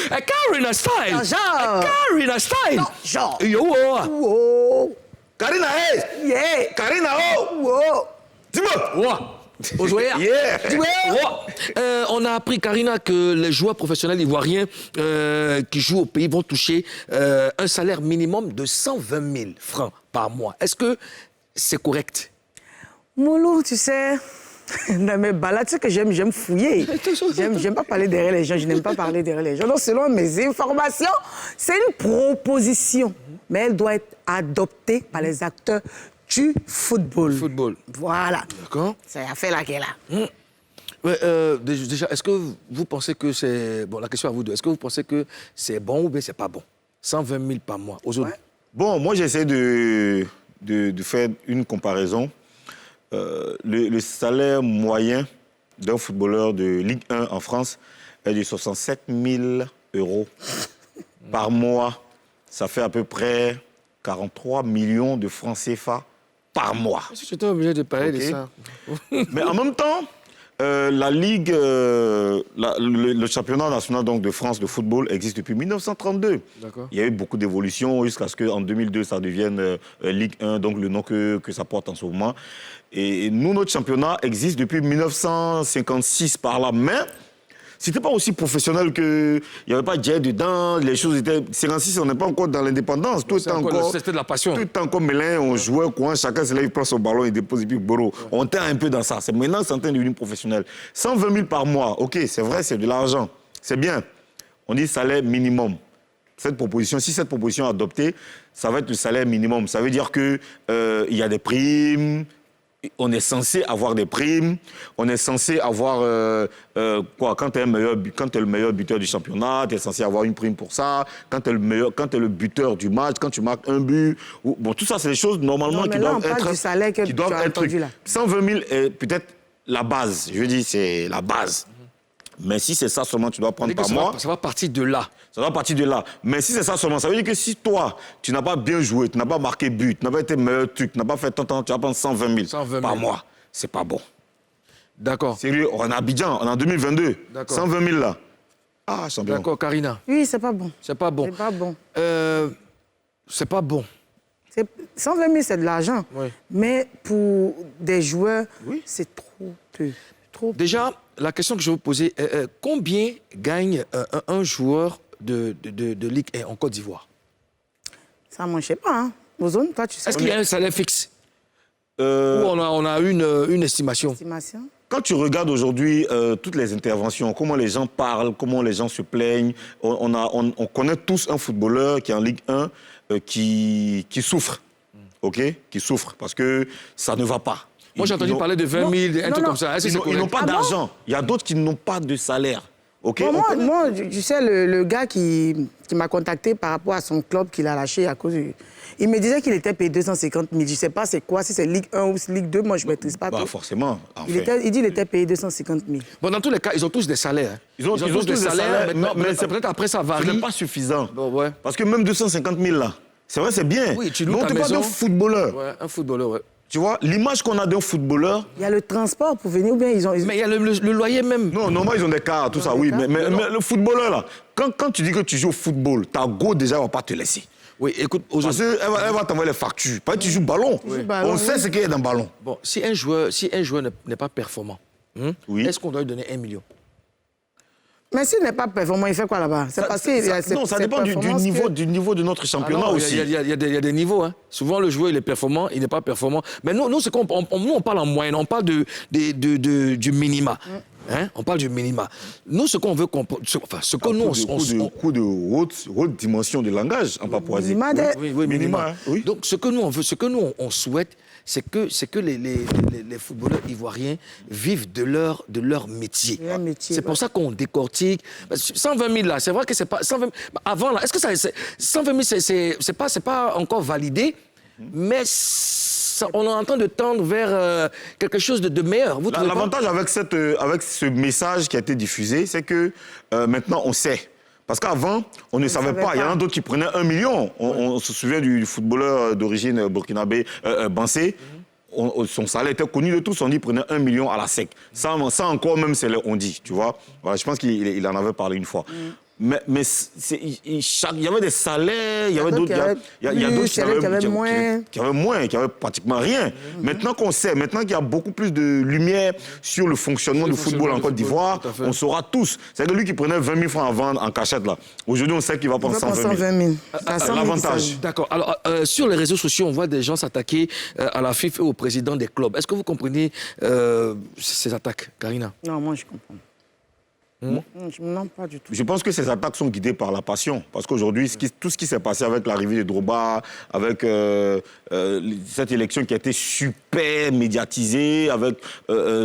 Karina Style. Genre. Karina Style. Genre. Yo. Wow. Karina, hey! Yeah. Karina, oh! Wow. Dis-moi! Ouais. Aux joueurs. Yeah! On a appris, Karina, que les joueurs professionnels ivoiriens qui jouent au pays vont toucher un salaire minimum de 120 000 francs par mois. Est-ce que c'est correct? Moulou, tu sais, dans mes balades, tu sais que j'aime fouiller. J'aime pas parler derrière les gens, je n'aime pas parler derrière les gens. Donc, selon mes informations, c'est une proposition, mais elle doit être adoptée par les acteurs du football. Football. Voilà. D'accord. C'est l'affaire là qu'elle a. Ouais, déjà, est-ce que vous pensez que c'est... Bon, la question à vous deux. Est-ce que vous pensez que c'est bon ou bien c'est pas bon? 120 000 par mois, aujourd'hui. Ouais. Bon, moi, j'essaie de faire une comparaison. Le salaire moyen d'un footballeur de Ligue 1 en France est de 67 000 € par mois. Ça fait à peu près 43 millions de francs CFA par mois. J'étais obligé de parler de Ok. ça. Mais en même temps, la Ligue, le championnat national donc, de France de football existe depuis 1932. D'accord. Il y a eu beaucoup d'évolutions jusqu'à ce qu'en 2002, ça devienne Ligue 1, donc le nom que ça porte en ce moment. Et nous, notre championnat existe depuis 1956 par là. Mais c'était pas aussi professionnel que... Il n'y avait pas de jet dedans, les choses étaient... 56, on n'est pas encore dans l'indépendance. Tout était encore... C'était de la passion. Tout était encore mêlé, on jouait, quoi, chacun se lève, il prend son ballon, il dépose, et puis boro. On était un peu dans ça. C'est maintenant que c'est en train de devenir professionnel. 120 000 par mois, OK, c'est vrai, c'est de l'argent. C'est bien. On dit salaire minimum. Cette proposition, si cette proposition est adoptée, ça va être le salaire minimum. Ça veut dire qu'il y a des primes... On est censé avoir des primes, on est censé avoir, quand tu es le meilleur buteur du championnat, tu es censé avoir une prime pour ça, quand tu es le buteur du match, quand tu marques un but, bon, tout ça, c'est des choses normalement Non, mais qui là, doivent on parle être... du salaire que qui doivent tu as être entendu là. 120 000 est peut-être la base, je dis, c'est la base. Mais si c'est ça seulement, tu dois prendre par mois. Ça va partir de là. Ça doit partir de là. Mais si c'est ça seulement, ça veut dire que si toi, tu n'as pas bien joué, tu n'as pas marqué but, tu n'as pas été meilleur truc, tu n'as pas fait tant, tu vas prendre 120 000 120 000 par mois. C'est pas bon. D'accord. Sérieux, on est à Abidjan, on est en 2022. D'accord. 120 000 là. Ah, champion. D'accord, Karina. Oui, c'est pas bon. C'est pas bon. C'est pas bon. C'est pas bon. 120 000, c'est de l'argent. Oui. Mais pour des joueurs, Oui. c'est trop peu. Trop peu. Déjà, la question que je vais vous poser, combien gagne un joueur de Ligue 1 en Côte d'Ivoire? Ça, moi, je sais pas. Hein. Ozone, toi, tu sais. Est-ce qu'il y a un salaire fixe? Ou Euh, on a une estimation? Estimation. Quand tu regardes aujourd'hui toutes les interventions, comment les gens parlent, comment les gens se plaignent, on connaît tous un footballeur qui est en Ligue 1 qui souffre. OK? Qui souffre parce que ça ne va pas. Moi, j'ai entendu parler de 20 000, un truc comme ça. Est-ce que c'est Ils n'ont correct? pas Ah bon? d'argent. Il y a d'autres qui n'ont pas de salaire. OK? Bon, On connaît. moi, tu sais, le gars qui m'a contacté par rapport à son club qu'il a lâché à cause du... Il me disait qu'il était payé 250 000. Je ne sais pas c'est quoi, si c'est Ligue 1 ou Ligue 2, moi, je ne maîtrise pas Bah, tout. forcément. En Il fait. dit qu'il était payé 250 000. Bon, dans tous les cas, ils ont tous des salaires. hein. Ils ont tous des salaires, Maintenant, mais peut-être après, ça Ce varie. n'est pas suffisant. Bon, ouais. Parce que même 250 000 là, c'est vrai, c'est bien. Oui, tu loues mais on ta te parle maison. d'un footballeur. Ouais, un footballeur, ouais. Tu vois, l'image qu'on a d'un footballeur. Il y a le transport pour venir ou bien ils ont... Mais il y a le loyer même. Non, normalement, ils ont des cars, tout ça, des oui. cars? Mais le footballeur, là, quand tu dis que tu joues au football, ta go, déjà, ne va pas te laisser. Oui, écoute, Parce aujourd'hui... qu'elle va t'envoyer les factures. Parce que tu joues ballon. joues ballon, On sait oui. ce qu'il y a dans le ballon. Bon, si un joueur n'est pas performant, Oui. est-ce qu'on doit lui donner 1 million? Mais s'il n'est pas performant, il fait quoi là-bas? C'est parce qu'il y a Non, ça ses dépend du performances que- niveau de notre Ah championnat non, aussi. il y a des niveaux. Hein. Souvent, le joueur, il est performant, il n'est pas performant. Mais nous, on parle en moyenne, on parle du minima. Hein? On parle du minima. Nous, ce qu'on veut... ce que nous... Coup de haute dimension de langage en Papouasie. Minima de- Oui, Minima, minima. hein, oui. Donc, ce que nous, on veut, ce que nous, on souhaite, c'est que les footballeurs ivoiriens vivent de leur métier. De leur métier, C'est pour ouais. ça qu'on décortique. Parce que 120 000, là, c'est vrai que c'est pas... 120 000, avant, là, est-ce que 120 000, c'est pas encore validé, mais on est en train de tendre vers quelque chose de meilleur. Vous trouvez pas? L'avantage avec ce message qui a été diffusé, c'est que maintenant, on sait. Parce qu'avant, on ne savait pas. Il y en a d'autres qui prenaient 1 million. On se souvient du footballeur d'origine burkinabé, Bansé. Son salaire était connu de tous. On dit qu'il prenait 1 million à la sec. Ça encore, même, c'est on dit, tu vois. Voilà, je pense qu'il en avait parlé une fois. Mais il y avait des salaires, il y avait d'autres qui avaient moins, qui avaient pratiquement rien. Maintenant qu'on sait, maintenant qu'il y a beaucoup plus de lumière sur le fonctionnement du football en Côte d'Ivoire, on saura tous. C'est que lui qui prenait 20 000 francs à vendre en cachette, là. Aujourd'hui, on sait qu'il va prendre 120 000. L'avantage. D'accord. Alors, sur les réseaux sociaux, on voit des gens s'attaquer à la FIFA et au président des clubs. Est-ce que vous comprenez ces attaques, Karina? Non, moi, je comprends. Non, pas du tout. Je pense que ces attaques sont guidées par la passion. Parce qu'aujourd'hui, tout ce qui s'est passé avec l'arrivée de Drogba, avec cette élection qui a été super médiatisée, avec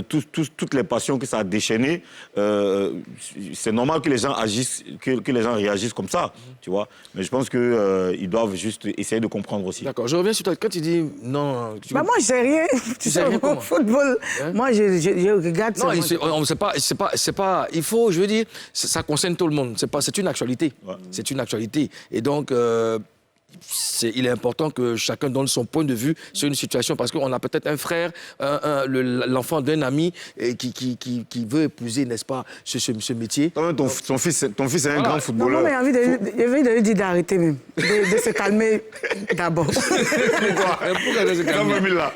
toutes les passions que ça a déchaînées, c'est normal que les gens agissent, que les gens réagissent comme ça, tu vois. Mais je pense qu'ils doivent juste essayer de comprendre aussi. D'accord. Je reviens sur toi. Quand tu dis non... Moi, je sais rien. Tu sais rien comment? Football. Hein? Moi, je regarde ça. Non, c'est pas... Il faut, je veux dire, ça concerne tout le monde. C'est une actualité. Ouais. C'est une actualité. Et donc... il est important que chacun donne son point de vue sur une situation parce qu'on a peut-être un frère, l'enfant d'un ami qui veut épouser, n'est-ce pas, ce métier. Ton fils est un grand footballeur. Non, mais j'ai envie de lui dire d'arrêter même, de se calmer d'abord. Pourquoi se calmer là?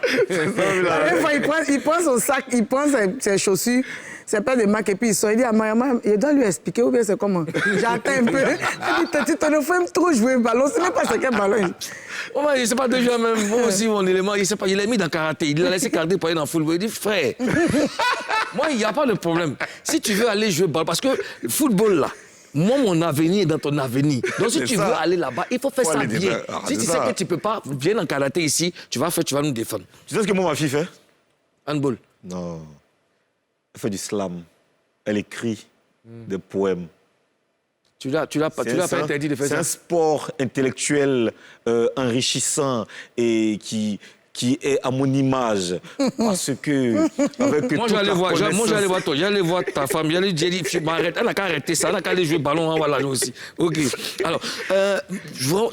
Il prend son sac, il prend ses chaussures. C'est pas des marques et puis il sort. Il dit à maman, il doit lui expliquer ou bien c'est comment. J'attends un peu. Il dit, tu ne fais trop jouer le ballon. Ce n'est pas ce qu'un ballon. Oh, il ne sait pas de jouer même. Moi aussi, mon élément, il sait pas. Il l'a mis dans le karaté. Il l'a laissé karaté pour aller dans le football. Il dit, frère, moi, il n'y a pas de problème. Si tu veux aller jouer le ballon, parce que le football, là, moi, mon avenir est dans ton avenir. Donc, si tu veux aller là-bas, il faut faire ça bien. Si tu sais que tu ne peux pas, viens dans le karaté ici, tu vas nous défendre. Tu sais ce que moi, ma fille fait? Handball. Non. Elle fait du slam. Elle écrit des poèmes. Tu l'as pas interdit de faire ça? C'est un sport intellectuel enrichissant et qui est à mon image. Parce que... Moi, j'allais voir ta femme. J'allais dire, elle n'a qu'à arrêter ça. Elle n'a qu'à aller jouer le ballon. On va la jouer aussi. OK. Alors,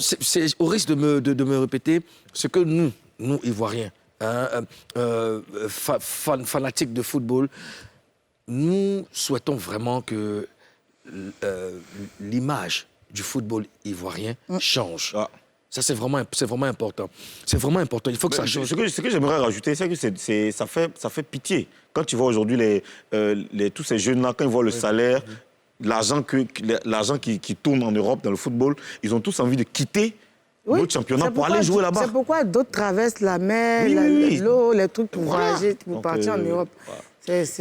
c'est au risque de me répéter ce que nous Ivoiriens, fanatiques de football, nous souhaitons vraiment que l'image du football ivoirien change. Ah. Ça, c'est vraiment important. C'est vraiment important. Il faut que ça change. Ce que j'aimerais rajouter, c'est que ça fait pitié. Quand tu vois aujourd'hui tous ces jeunes-là, quand ils voient le salaire, l'argent qui tourne en Europe dans le football, ils ont tous envie de quitter notre championnat pour aller jouer là-bas. C'est pourquoi d'autres traversent la mer, l'eau, les trucs pour voyager, pour partir en Europe.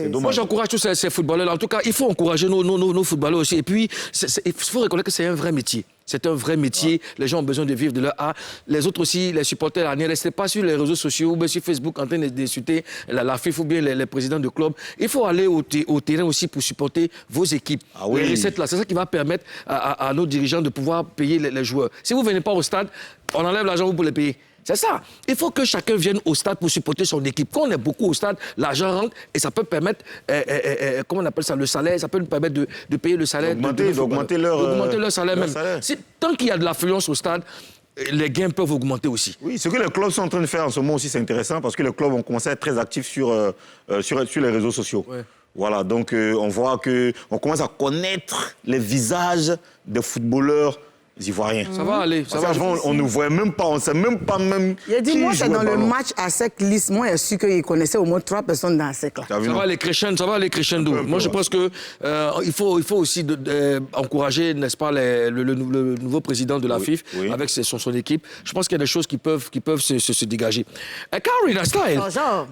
Moi, j'encourage tous ces footballeurs. En tout cas, il faut encourager nos footballeurs aussi. Et puis, il faut reconnaître que c'est un vrai métier. C'est un vrai métier. Ouais. Les gens ont besoin de vivre de leur art. Les autres aussi, les supporters, ne restez pas sur les réseaux sociaux ou bien sur Facebook en train d'insulter la FIFA ou bien les présidents de clubs. Il faut aller au terrain aussi pour supporter vos équipes. Ah oui. Les recettes là, c'est ça qui va permettre à nos dirigeants de pouvoir payer les joueurs. Si vous ne venez pas au stade, on enlève l'argent pour les payer. C'est ça. Il faut que chacun vienne au stade pour supporter son équipe. Quand on est beaucoup au stade, l'argent rentre et ça peut permettre, comment on appelle ça, le salaire, ça peut nous permettre de payer le salaire. D'augmenter leur salaire même. Tant qu'il y a de l'affluence au stade, les gains peuvent augmenter aussi. Oui, ce que les clubs sont en train de faire en ce moment aussi, c'est intéressant parce que les clubs ont commencé à être très actifs sur les réseaux sociaux. Ouais. Voilà, donc on voit qu'on commence à connaître les visages des footballeurs ivoiriens. Ça va aller. On ne voit même pas, on ne sait même pas même. Il a dit, moi, c'est dans le match à sec lisse. Moi, il a su qu'il connaissait au moins 3 personnes dans la sec là. Ça va aller crescendo. Moi, je pense que il faut aussi encourager, n'est-ce pas, le nouveau président de la FIFA avec son équipe. Je pense qu'il y a des choses qui peuvent se dégager. Karina Style. Bonjour.